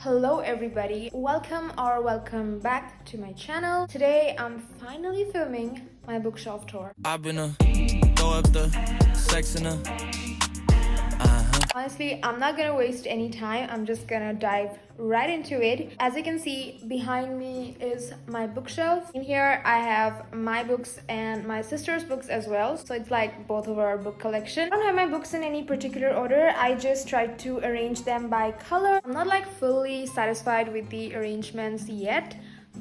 Hello everybody, welcome back to my channel. Today I'm finally filming my bookshelf tour. I've been throw up the sex in Honestly, I'm not gonna waste any time. I'm just gonna dive right into it. As you can see, behind me is my bookshelf. In here, I have my books and my sister's books as well. So it's like both of our book collection. I don't have my books in any particular order. I just tried to arrange them by color. I'm not like fully satisfied with the arrangements yet,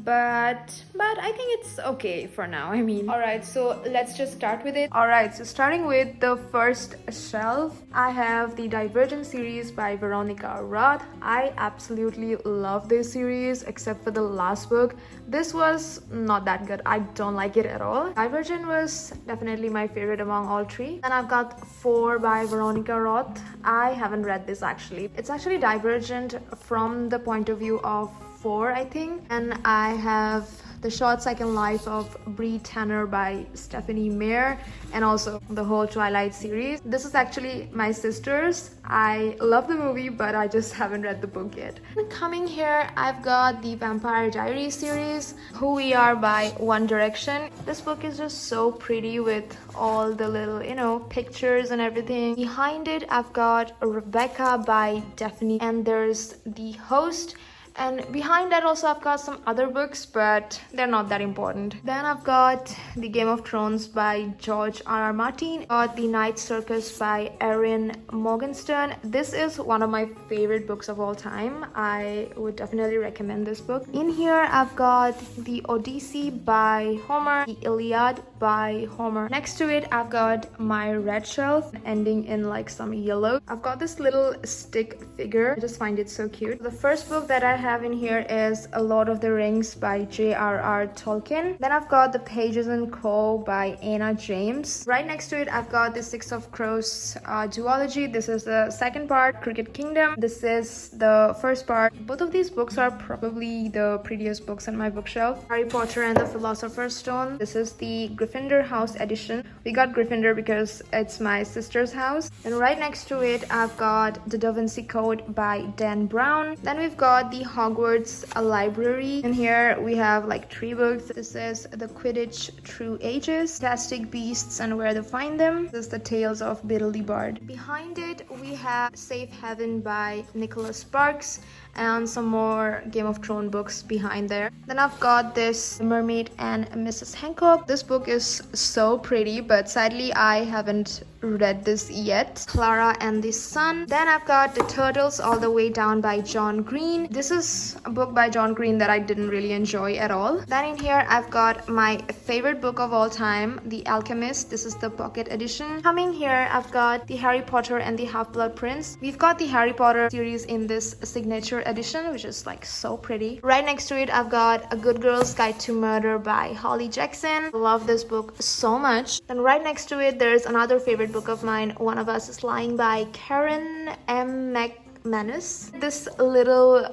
but I think it's okay for now. All right, so let's just start with it. All right, so starting with the first shelf, I have the Divergent series by Veronica Roth. I absolutely love this series except for the last book. This was not that good. I don't like it at all. Divergent was definitely my favorite among all three. Then I've got 4 by Veronica Roth. I haven't read this actually. It's actually Divergent from the point of view of 4, I think. And I have The Short Second Life of Bree Tanner by Stephanie Meyer, and also the whole Twilight series. This is actually my sister's. I love the movie, but I just haven't read the book yet. And coming here, I've got the Vampire Diaries series, Who We Are by One Direction. This book is just so pretty with all the little, pictures and everything. Behind it, I've got Rebecca by Daphne, and there's The Host. And behind that also I've got some other books, but they're not that important. Then I've got The Game of Thrones by George R.R. Martin. Got The Night Circus by Erin Morgenstern. This is one of my favorite books of all time. I would definitely recommend this book. In here I've got The Odyssey by Homer, The Iliad by Homer. Next to it I've got my red shelf ending in like some yellow. I've got this little stick figure. I just find it so cute. The first book that I have in here is A Lord of the Rings by J.R.R. Tolkien. Then I've got The Pages and Co. by Anna James. Right next to it, I've got The Six of Crows duology. This is the second part, Cricket Kingdom. This is the first part. Both of these books are probably the prettiest books on my bookshelf. Harry Potter and the Philosopher's Stone. This is the Gryffindor House edition. We got Gryffindor because it's my sister's house. And right next to it, I've got The Da Vinci Code by Dan Brown. Then we've got the Hogwarts library. And here we have like 3 books. This is The Quidditch Through Ages, Fantastic Beasts and Where to Find Them. This is The Tales of Biddle the Bard. Behind it we have Safe Haven by Nicholas Sparks and some more Game of Thrones books behind there. Then I've got this Mermaid and Mrs. Hancock. This book is so pretty, but sadly I haven't read this yet. Clara and the Sun. Then I've got The Turtles All the Way Down by John Green. This is a book by John Green that I didn't really enjoy at all. Then in here I've got my favorite book of all time, The Alchemist. This is the pocket edition. Coming here I've got the Harry Potter and the Half-Blood Prince. We've got the Harry Potter series in this signature edition, which is like so pretty. Right next to it I've got A Good Girl's Guide to Murder by Holly Jackson. Love this book so much. Then right next to it there's another favorite book of mine, One of Us is Lying by Karen M. McManus. This little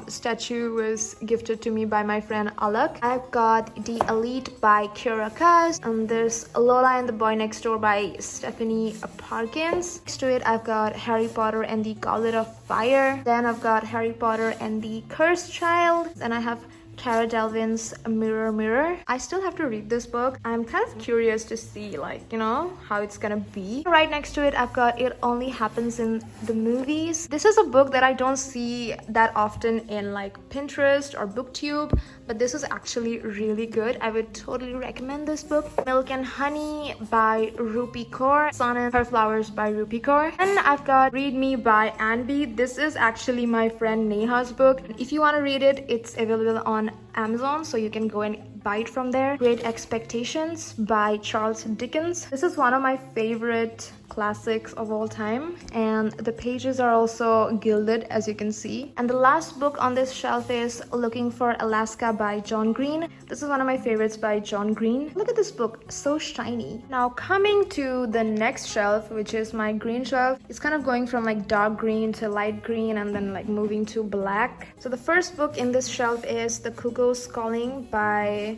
statue was gifted to me by my friend Alak. I've got The Elite by Kira Kaz, and there's Lola and the Boy Next Door by Stephanie Parkins. Next to it I've got Harry Potter and the Goblet of Fire. Then I've got Harry Potter and the Cursed Child. Then I have Cara Delvin's Mirror Mirror. I still have to read this book. I'm kind of curious to see how it's gonna be. Right next to it I've got It Only Happens in the Movies. This is a book that I don't see that often in like Pinterest or BookTube, but this is actually really good. I would totally recommend this book. Milk and Honey by Rupi Kaur. Sun and Her Flowers by Rupi Kaur. And I've got Read Me by Anby. This is actually my friend Neha's book. If you want to read it, it's available on Amazon, so you can go and buy it from there. Great Expectations by Charles Dickens. This is one of my favorite classics of all time, and the pages are also gilded, as you can see. And the last book on this shelf is Looking for Alaska by John Green. This is one of my favorites by John Green. Look at this book, so shiny. Now coming to the next shelf, which is my green shelf. It's kind of going from like dark green to light green and then like moving to black. So the first book in this shelf is The Cuckoo's Calling by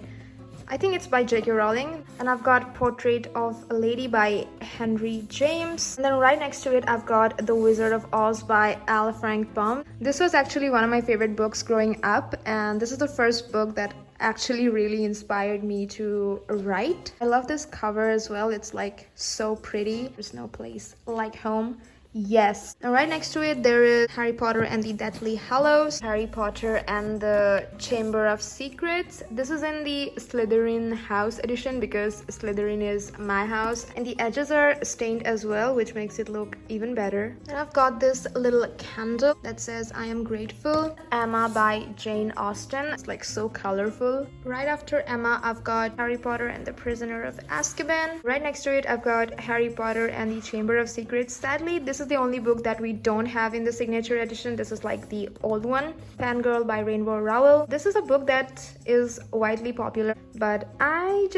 I think it's by J.K. Rowling. And I've got Portrait of a Lady by Henry James. And then right next to it, I've got The Wizard of Oz by L. Frank Baum. This was actually one of my favorite books growing up, and this is the first book that actually really inspired me to write. I love this cover as well. It's like so pretty. There's no place like home. Yes. And right next to it, there is Harry Potter and the Deathly Hallows, Harry Potter and the Chamber of Secrets. This is in the Slytherin house edition because Slytherin is my house, and the edges are stained as well, which makes it look even better. And I've got this little candle that says I am grateful, Emma by Jane Austen. It's like so colorful. Right after Emma, I've got Harry Potter and the Prisoner of Azkaban. Right next to it, I've got Harry Potter and the Chamber of Secrets. Sadly, this is the only book that we don't have in the signature edition. This is like the old one, Fangirl by Rainbow Rowell. This is a book that is widely popular, but I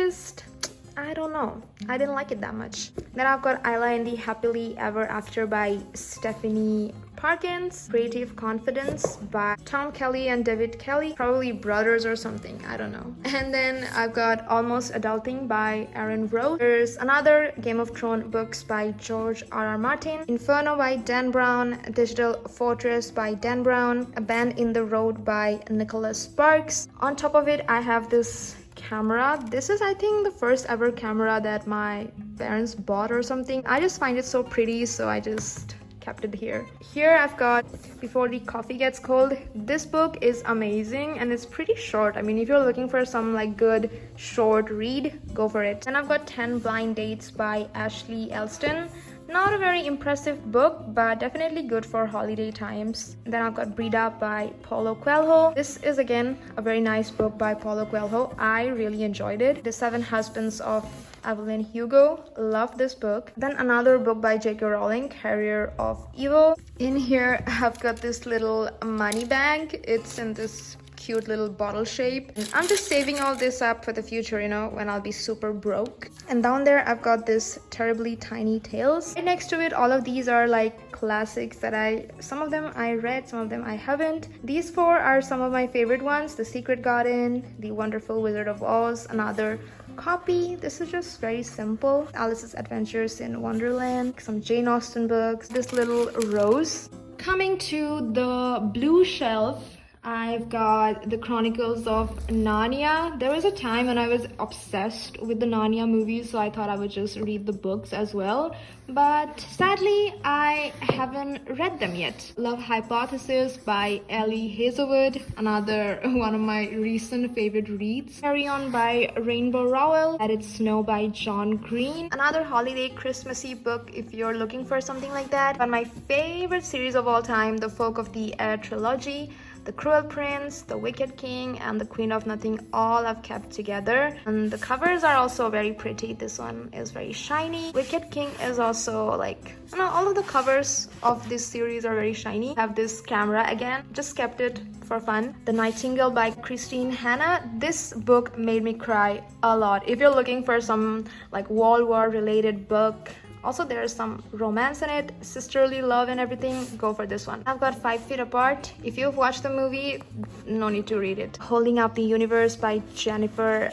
don't know, I didn't like it that much. Then I've got Isla and the Happily Ever After by Stephanie Parkins, Creative Confidence by Tom Kelly and David Kelly, probably brothers or something, I don't know. And then I've got Almost Adulting by Aaron Rose. There's another Game of Thrones books by George R.R. Martin, Inferno by Dan Brown, Digital Fortress by Dan Brown, A Bend in the Road by Nicholas Sparks. On top of it, I have this camera. This is, I think, the first ever camera that my parents bought or something. I just find it so pretty, so I just kept it here. Here I've got Before the Coffee Gets Cold. This book is amazing and it's pretty short. I mean, if you're looking for some like good short read, go for it. And I've got 10 Blind Dates by Ashley Elston. Not a very impressive book, but definitely good for holiday times. Then I've got Brida by Paulo Coelho. This is again a very nice book by Paulo Coelho. I really enjoyed it. The Seven Husbands of Evelyn Hugo. Love this book. Then another book by J.K. Rowling, Carrier of Evil. In here, I've got this little money bag. It's in this cute little bottle shape, and I'm just saving all this up for the future, you know, when I'll be super broke. And down there I've got this Terribly Tiny Tales. Right next to it, all of these are like classics that some of them I read, some of them I haven't. These four are some of my favorite ones: The Secret Garden, The Wonderful Wizard of Oz, another copy. This is just very simple, Alice's Adventures in Wonderland, some Jane Austen books, this little rose. Coming to the blue shelf, I've got the Chronicles of Narnia. There was a time when I was obsessed with the Narnia movies, so I thought I would just read the books as well. But sadly, I haven't read them yet. Love Hypothesis by Ellie Hazelwood, another one of my recent favorite reads. Carry On by Rainbow Rowell. Let It Snow by John Green. Another holiday Christmassy book if you're looking for something like that. But my favorite series of all time, the Folk of the Air trilogy. The Cruel Prince, The Wicked King, and The Queen of Nothing, all I've kept together. And the covers are also very pretty. This one is very shiny. Wicked King is also like, you know, all of the covers of this series are very shiny. I have this camera again, just kept it for fun. The Nightingale by Christine Hanna. This book made me cry a lot. If you're looking for some like World War related book, also there's some romance in it, sisterly love and everything, go for this one. I've got 5 Feet Apart. If you've watched the movie, no need to read it. Holding Up the Universe by Jennifer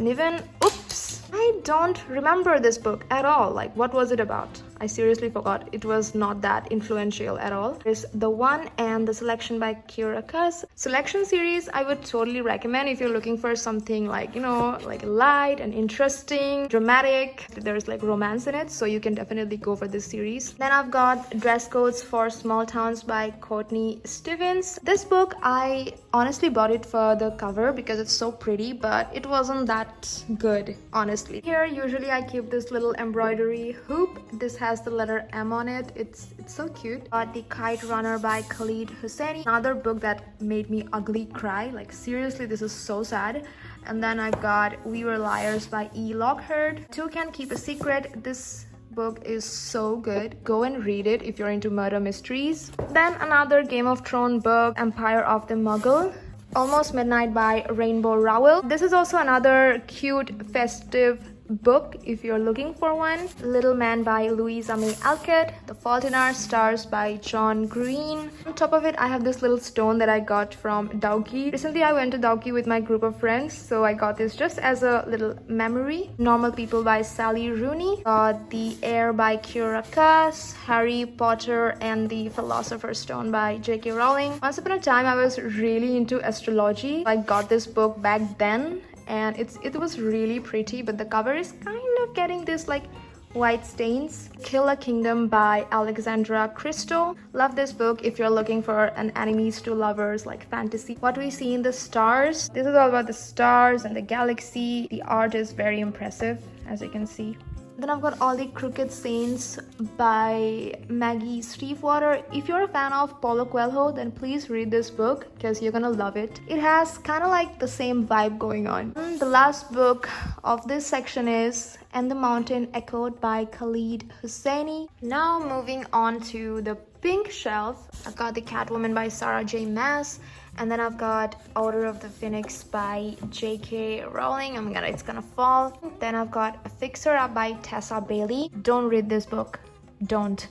Niven. Oops, I don't remember this book at all. Like, what was it about? I seriously forgot. It was not that influential at all. There's The One and The Selection by Kira Kuss. Selection series I would totally recommend if you're looking for something like, you know, like light and interesting, dramatic. There's like romance in it, so you can definitely go for this series. Then I've got Dress Codes for Small Towns by Courtney Stevens. This book, I honestly bought it for the cover because it's so pretty, but it wasn't that good, honestly. Here, usually I keep this little embroidery hoop. This has the letter M on it. It's so cute. Got The Kite Runner by Khalid Hosseini. Another book that made me ugly cry. Like, seriously, this is so sad. And then I've got We Were Liars by E. Lockhart. Two Can Keep a Secret. This book is so good. Go and read it if you're into murder mysteries. Then another Game of Thrones book, Empire of the Muggle. Almost Midnight by Rainbow Rowell. This is also another cute, festive book if you're looking for one. Little Man by Louisa May Alcott. The Fault in Our Stars by John Green. On top of it, I have this little stone that I got from Dowkey. Recently, I went to Dowkey with my group of friends, so I got this just as a little memory. Normal People by Sally Rooney. Got The Air by Kiera Cass. Harry Potter and the Philosopher's Stone by J.K. Rowling. Once upon a time, I was really into astrology. I got this book back then, and it was really pretty, but the cover is kind of getting this like white stains. Kill a Kingdom by Alexandra Christo. Love this book if you're looking for an enemies to lovers like fantasy. What We See in the Stars. This is all about the stars and the galaxy. The art is very impressive, as you can see. Then I've got All the Crooked Saints by Maggie Stiefvater. If you're a fan of Paulo Coelho, then please read this book because you're gonna love it. It has kind of like the same vibe going on. The last book of this section is And the Mountain Echoed by Khalid Hosseini. Now moving on to the pink shelf, I've got The Catwoman by Sarah J. Maas. And then I've got Order of the Phoenix by J.K. Rowling. Oh my god, it's gonna fall. Then I've got A Fixer Up by Tessa Bailey. Don't read this book. Don't.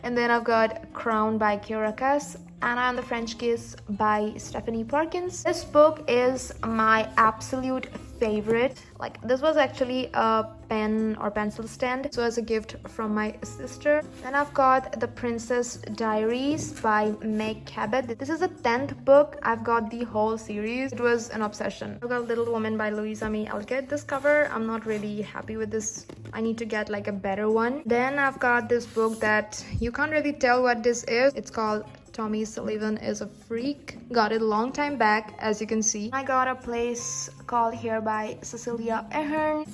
And then I've got Crown by Kiera Cass. Anna and the French Kiss by Stephanie Perkins. This book is my absolute favorite. Like, this was actually a pen or pencil stand, so as a gift from my sister. Then I've got The Princess Diaries by Meg Cabot. This is the 10th book. I've got the whole series. It was an obsession. I've got Little Woman by Louisa May Alcott. This cover, I'm not really happy with this. I need to get like a better one. Then I've got this book that you can't really tell what this is. It's called Tommy Sullivan is a Freak. Got it a long time back, as you can see. I got A Place Called Here by Cecilia Ahern.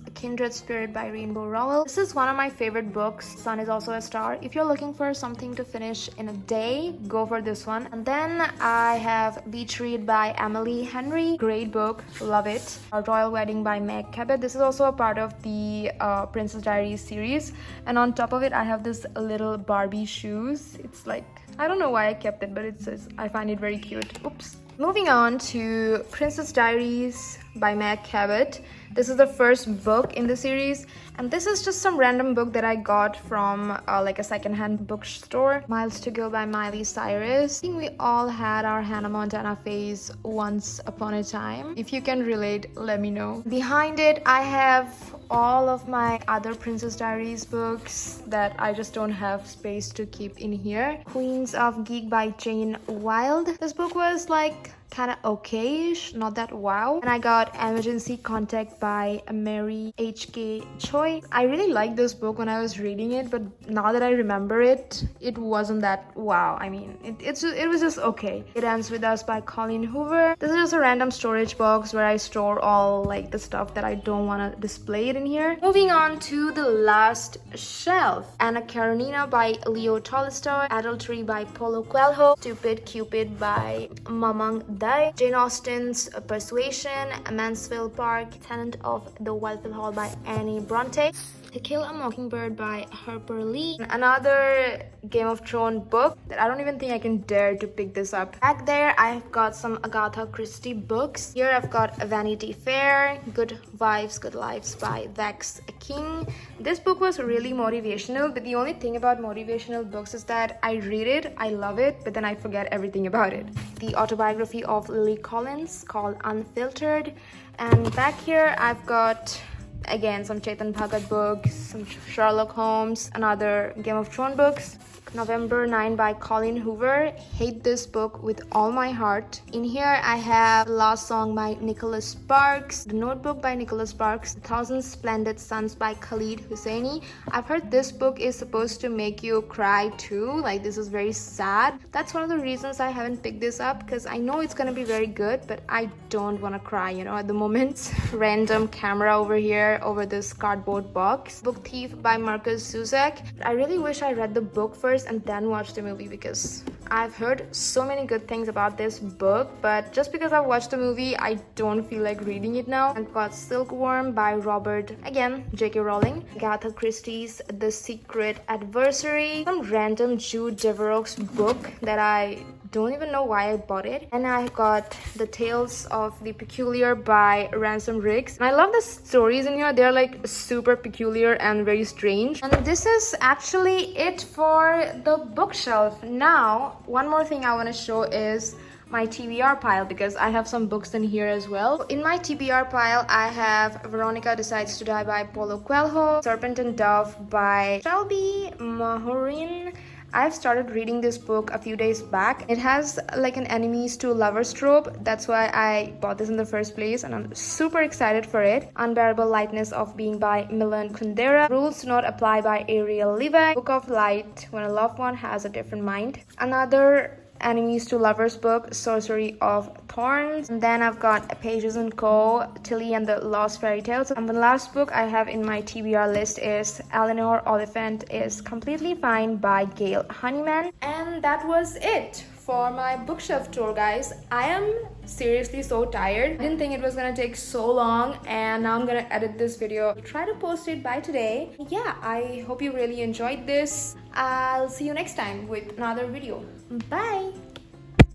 A Kindred Spirit by Rainbow Rowell. This is one of my favorite books. Sun is Also a Star. If you're looking for something to finish in a day, go for this one. And then I have Beach Read by Emily Henry. Great book. Love it. A Royal Wedding by Meg Cabot. This is also a part of the Princess Diaries series. And on top of it, I have this little Barbie shoes. It's like, I don't know why I kept it, but it says, I find it very cute. Oops. Moving on to Princess Diaries by Meg Cabot. This is the first book in the series, and this is just some random book that I got from like a secondhand bookstore. Miles to Go by Miley Cyrus. I think we all had our Hannah Montana phase once upon a time. If you can relate, let me know. Behind it, I have all of my other Princess Diaries books that I just don't have space to keep in here. Queens of Geek by Jane Wilde. This book was like kind of okay-ish, not that wow. And I got Emergency Contact by Mary H.K. Choi. I really liked this book when I was reading it, but now that I remember it, it wasn't that wow. I mean, it was just okay. It Ends With Us by Colleen Hoover. This is just a random storage box where I store all like the stuff that I don't want to display it in here. Moving on to the last shelf. Anna Karenina by Leo Tolstoy. Adultery by Paulo Coelho. Stupid Cupid by Mamang Dai. Jane Austen's Persuasion. Mansfield Park. Tenant of the Whitefield Hall by Annie Bronte. To Kill a Mockingbird by Harper Lee. Another Game of Thrones book that I don't even think I can dare to pick this up. Back there, I've got some Agatha Christie books. Here I've got Vanity Fair, Good Wives, Good Lives by Vex King. This book was really motivational, but the only thing about motivational books is that I read it, I love it, but then I forget everything about it. The autobiography of Lily Collins called Unfiltered. And back here, I've got again some Chetan Bhagat books, some Sherlock Holmes, another Game of Thrones books. November 9 by Colleen Hoover. Hate this book with all my heart. In here I have Last Song by Nicholas Sparks, The Notebook by Nicholas Sparks, 1,000 Splendid Suns by Khalid Hosseini. I've heard this book is supposed to make you cry too, like this is very sad. That's one of the reasons I haven't picked this up, because I know it's gonna be very good, but I don't want to cry, you know, at the moment. Random camera over here over this cardboard box. Book Thief by Marcus Zuzak. I really wish I read the book first and then watch the movie, because I've heard so many good things about this book, but just because I've watched the movie, I don't feel like reading it now. I've got Silkworm by Robert, again, J.K. Rowling. Agatha Christie's The Secret Adversary. Some random Jude Devereux's book that I don't even know why I bought it. And I got The Tales of the Peculiar by Ransom Riggs. And I love the stories in here. They're like super peculiar and very strange. And this is actually it for the bookshelf. Now, one more thing I want to show is my TBR pile, because I have some books in here as well. In my TBR pile, I have Veronica Decides to Die by Paulo Coelho, Serpent and Dove by Shelby Mahurin. I've started reading this book a few days back. It has like an enemies to lovers trope. That's why I bought this in the first place, and I'm super excited for it. Unbearable Lightness of Being by Milan Kundera. Rules Do Not Apply by Ariel Levy. Book of Light, When a Loved One Has a Different Mind. Another enemies to lovers book, Sorcery of Thorns. And then I've got Pages & Co., Tilly and the Lost Fairy Tales. And the last book I have in my TBR list is Eleanor Oliphant is Completely Fine by Gail Honeyman. And that was it for my bookshelf tour, guys. I am seriously so tired. I didn't think it was gonna take so long, and now I'm gonna edit this video, try to post it by today. Yeah, I hope you really enjoyed this. I'll see you next time with another video. Bye.